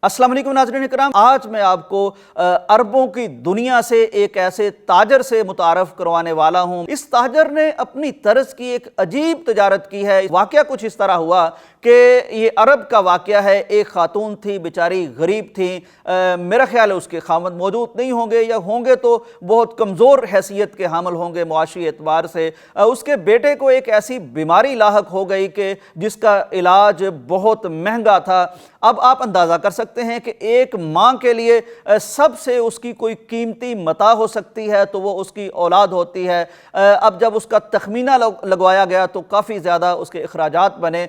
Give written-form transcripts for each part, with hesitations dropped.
अस्सलाम वालेकुम नाज़रीन इकराम, आज मैं आपको अरबों की दुनिया से एक ऐसे ताजर से मुतारफ़ करवाने वाला हूँ। इस ताजर ने अपनी तर्ज की एक अजीब तजारत की है। वाक़या कुछ इस तरह हुआ कि ये अरब का वाक़या है। एक खातून थी, बेचारी गरीब थी। मेरा ख्याल है उसके खामद मौजूद नहीं होंगे, या होंगे तो बहुत कमज़ोर हैसियत के हामिल होंगे मुआशी एतबार से। उसके बेटे को एक ऐसी बीमारी लाहक हो गई कि जिसका इलाज बहुत महंगा था। अब आप अंदाज़ा कर सकते हैं कि एक माँ के लिए सबसे उसकी कोई कीमती मता हो सकती है तो वो उसकी औलाद होती है। अब जब उसका तखमीना लगवाया गया तो काफ़ी ज़्यादा उसके अखराजात बने।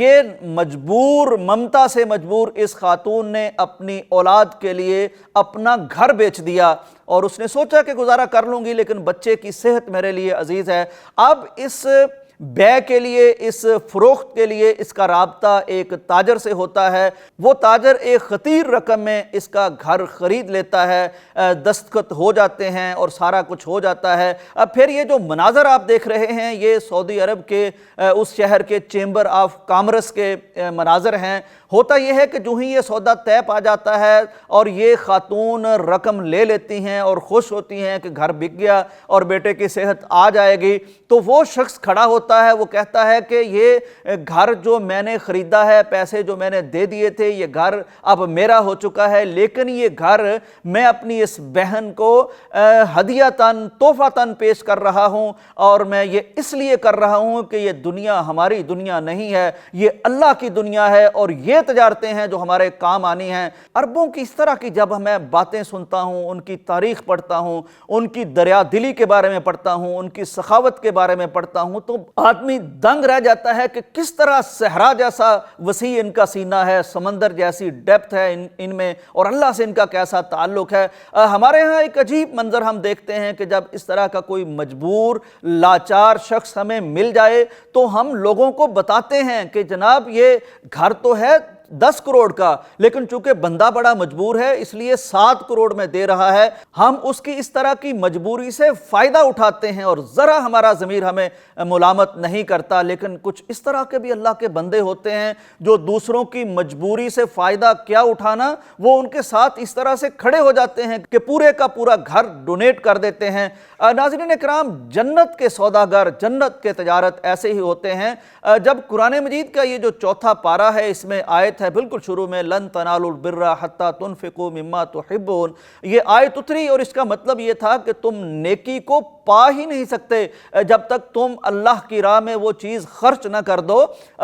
ये मजबूर, ममता से मजबूर इस खातून ने अपनी औलाद के लिए अपना घर बेच दिया और उसने सोचा कि गुजारा कर लूँगी, लेकिन बच्चे की सेहत मेरे लिए अजीज़ है। अब इस बै के लिए, इस फ़रोख्त के लिए इसका राब्ता एक ताजर से होता है। वो ताजर एक ख़तीर रकम में इसका घर ख़रीद लेता है, दस्तखत हो जाते हैं और सारा कुछ हो जाता है। अब फिर ये जो मनाज़र आप देख रहे हैं, ये सऊदी अरब के उस शहर के चेंबर ऑफ कॉमर्स के मनाज़र हैं। होता यह है कि जो ही ये सौदा तय पा जाता है और ये खातून रकम ले लेती हैं और खुश होती हैं कि घर बिक गया और बेटे की सेहत आ जाएगी, तो वो शख्स खड़ा होता है, वो कहता है कि ये घर जो मैंने ख़रीदा है, पैसे जो मैंने दे दिए थे, ये घर अब मेरा हो चुका है, लेकिन ये घर मैं अपनी इस बहन को हदियतन, तोहफ़तन पेश कर रहा हूँ। और मैं ये इसलिए कर रहा हूँ कि ये दुनिया हमारी दुनिया नहीं है, ये अल्लाह की दुनिया है और ये तजारतें हैं जो हमारे काम आनी हैं। अरबों की इस तरह की जब मैं बातें सुनता हूँ, उनकी तारीख़ पढ़ता हूँ, उनकी दरिया दिली के बारे में पढ़ता हूँ, उनकी सखावत के बारे में पढ़ता हूँ, तो आदमी दंग रह जाता है कि किस तरह सहरा जैसा वसी इनका सीना है, समंदर जैसी डेप्थ है इनमें, और अल्लाह से इनका कैसा ताल्लुक़ है। हमारे यहाँ एक अजीब मंजर हम देखते हैं कि जब इस तरह का कोई मजबूर, लाचार शख्स हमें मिल जाए तो हम लोगों को बताते हैं कि जनाब ये घर तो है 10 करोड़ का, लेकिन चूंकि बंदा बड़ा मजबूर है इसलिए 7 करोड़ में दे रहा है। हम उसकी इस तरह की मजबूरी से फ़ायदा उठाते हैं और ज़रा हमारा ज़मीर हमें मुलामत नहीं करता। लेकिन कुछ इस तरह के भी अल्लाह के बंदे होते हैं जो दूसरों की मजबूरी से फ़ायदा क्या उठाना, वो उनके साथ इस तरह से खड़े हो जाते हैं कि पूरे का पूरा घर डोनेट कर देते हैं। नाज़रीन इकराम, जन्नत के सौदागर, जन्नत के तजारत ऐसे ही होते हैं। जब कुरान मजीद का ये जो चौथा पारा है, इसमें आयत है बिल्कुल शुरू में, लन तनालुल बिर्रा हत्ता तुनफिकू मिम्मा तुहिब्बून, ये आयत उतरी और इसका मतलब ये था कि तुम नेकी को पा ही नहीं सकते जब तक तुम अल्लाह की राह में वो चीज़ खर्च ना कर दो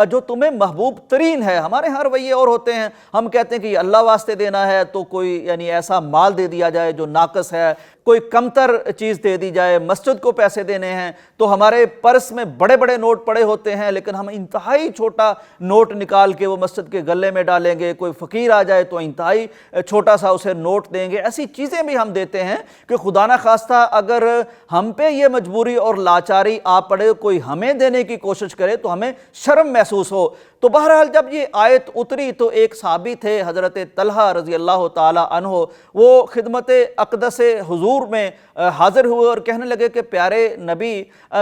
जो तुम्हें महबूब तरीन है। हमारे यहाँ रवैये और होते हैं, हम कहते हैं कि अल्लाह वास्ते देना है तो कोई यानी ऐसा माल दे दिया जाए जो नाकस है, कोई कमतर चीज़ दे दी जाए। मस्जिद को पैसे देने हैं तो हमारे पर्स में बड़े बड़े नोट पड़े होते हैं, लेकिन हम इंतहाई छोटा नोट निकाल के वो मस्जिद के गले में डालेंगे। कोई फ़कीर आ जाए तो इंतहाई छोटा सा उसे नोट देंगे। ऐसी चीज़ें भी हम देते हैं कि खुदा न खास्ता अगर हम पे ये मजबूरी और लाचारी आ पड़े, कोई हमें देने की कोशिश करे तो हमें शर्म महसूस हो। तो बहरहाल जब ये आयत उतरी तो एक साहबी थे, हज़रत तलहा रज़ी अल्लाह ताला अन्हो, वो खिदमत अक़दस हुज़ूर में हाज़िर हुए और कहने लगे कि प्यारे नबी,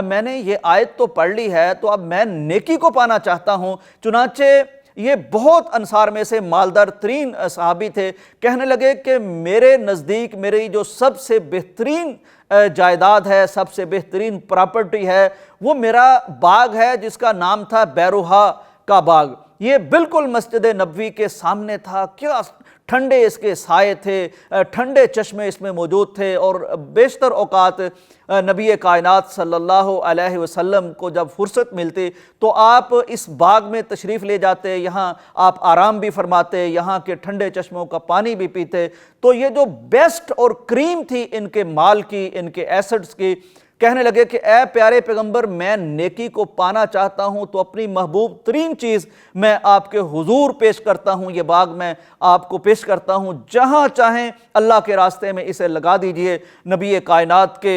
मैंने ये आयत तो पढ़ ली है, तो अब मैं नेकी को पाना चाहता हूँ। चुनांचे ये बहुत अंसार में से मालदार तरीन सहाबी थे, कहने लगे कि मेरे नज़दीक मेरी जो सबसे बेहतरीन जायदाद है, सबसे बेहतरीन प्रॉपर्टी है, वो मेरा बाग है जिसका नाम था बैरुहा का बाग। ये बिल्कुल मस्जिद नबवी के सामने था। क्या ठंडे इसके साए थे, ठंडे चश्मे इसमें मौजूद थे और बेशतर औकात नबी कायनात सल्लल्लाहु अलैहि वसल्लम को जब फुर्सत मिलती तो आप इस बाग में तशरीफ़ ले जाते, यहाँ आप आराम भी फरमाते, यहाँ के ठंडे चश्मों का पानी भी पीते। तो ये जो बेस्ट और क्रीम थी इनके माल की, इनके एसेट्स की, कहने लगे कि ए प्यारे पैगंबर, मैं नेकी को पाना चाहता हूँ तो अपनी महबूब तरीन चीज़ मैं आपके हुजूर पेश करता हूँ, ये बाग मैं आपको पेश करता हूँ, जहाँ चाहें अल्लाह के रास्ते में इसे लगा दीजिए। नबी कायनात के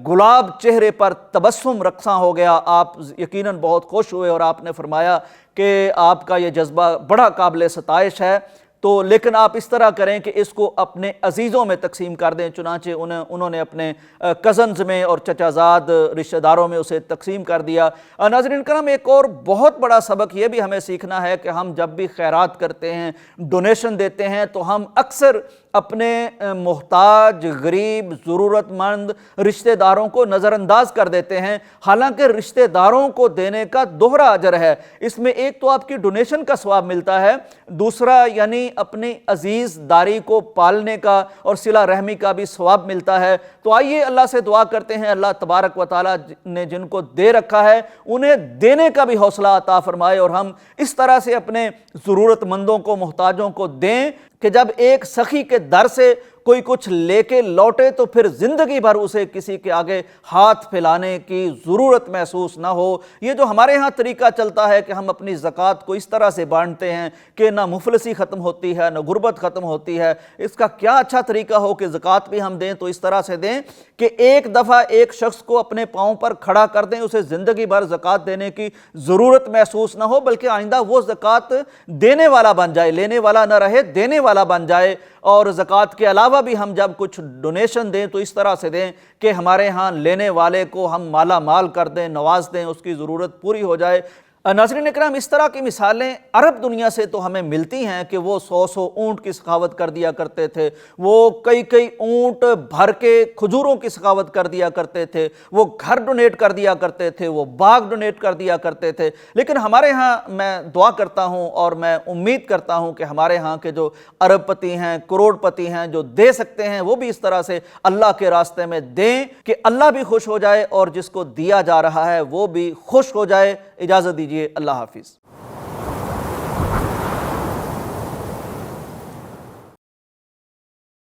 गुलाब चेहरे पर तबस्सुम रक्सा हो गया। आप यकीनन बहुत खुश हुए और आपने फरमाया कि आपका ये जज्बा बड़ा काबिल सताइश है। تو لیکن آپ اس طرح کریں کہ اس کو اپنے عزیزوں میں تقسیم کر دیں، چنانچہ انہوں نے اپنے کزنز میں اور چچا زاد رشتہ داروں میں اسے تقسیم کر دیا۔ ناظرین کرام، ایک اور بہت بڑا سبق یہ بھی ہمیں سیکھنا ہے کہ ہم جب بھی خیرات کرتے ہیں، ڈونیشن دیتے ہیں، تو ہم اکثر اپنے محتاج، غریب، ضرورت مند رشتہ داروں کو نظر انداز کر دیتے ہیں، حالانکہ رشتہ داروں کو دینے کا دوہرا اجر ہے۔ اس میں ایک تو آپ کی ڈونیشن کا ثواب ملتا ہے، دوسرا یعنی اپنی عزیز داری کو پالنے کا اور صلہ رحمی کا بھی ثواب ملتا ہے۔ تو آئیے اللہ سے دعا کرتے ہیں اللہ تبارک و تعالیٰ نے جن کو دے رکھا ہے انہیں دینے کا بھی حوصلہ عطا فرمائے، اور ہم اس طرح سے اپنے ضرورت مندوں کو، محتاجوں کو دیں کہ جب ایک سخی کے در سے کوئی کچھ لے کے لوٹے تو پھر زندگی بھر اسے کسی کے آگے ہاتھ پھیلانے کی ضرورت محسوس نہ ہو۔ یہ جو ہمارے ہاں طریقہ چلتا ہے کہ ہم اپنی زکوٰۃ کو اس طرح سے بانٹتے ہیں کہ نہ مفلسی ختم ہوتی ہے، نہ غربت ختم ہوتی ہے، اس کا کیا اچھا طریقہ ہو کہ زکوٰۃ بھی ہم دیں تو اس طرح سے دیں کہ ایک دفعہ ایک شخص کو اپنے پاؤں پر کھڑا کر دیں، اسے زندگی بھر زکوٰۃ دینے کی ضرورت محسوس نہ ہو، بلکہ آئندہ وہ زکوٰۃ دینے والا بن جائے، لینے والا نہ رہے، دینے والا بن جائے۔ اور زکوٰۃ کے علاوہ بھی ہم جب کچھ ڈونیشن دیں تو اس طرح سے دیں کہ ہمارے ہاں لینے والے کو ہم مالا مال کر دیں، نواز دیں، اس کی ضرورت پوری ہو جائے۔ ناظرین اکرام، اس طرح کی مثالیں عرب دنیا سے تو ہمیں ملتی ہیں کہ وہ 100 اونٹ کی سخاوت کر دیا کرتے تھے، وہ کئی اونٹ بھر کے کھجوروں کی سخاوت کر دیا کرتے تھے، وہ گھر ڈونیٹ کر دیا کرتے تھے، وہ باغ ڈونیٹ کر دیا کرتے تھے۔ لیکن ہمارے ہاں میں دعا کرتا ہوں اور میں امید کرتا ہوں کہ ہمارے ہاں کے جو ارب پتی ہیں، کروڑ پتی ہیں، جو دے سکتے ہیں، وہ بھی اس طرح سے اللہ کے راستے میں دیں کہ اللہ بھی خوش ہو جائے اور جس کو دیا جا رہا ہے وہ بھی خوش ہو جائے۔ اجازت دیجیے، اللہ حافظ۔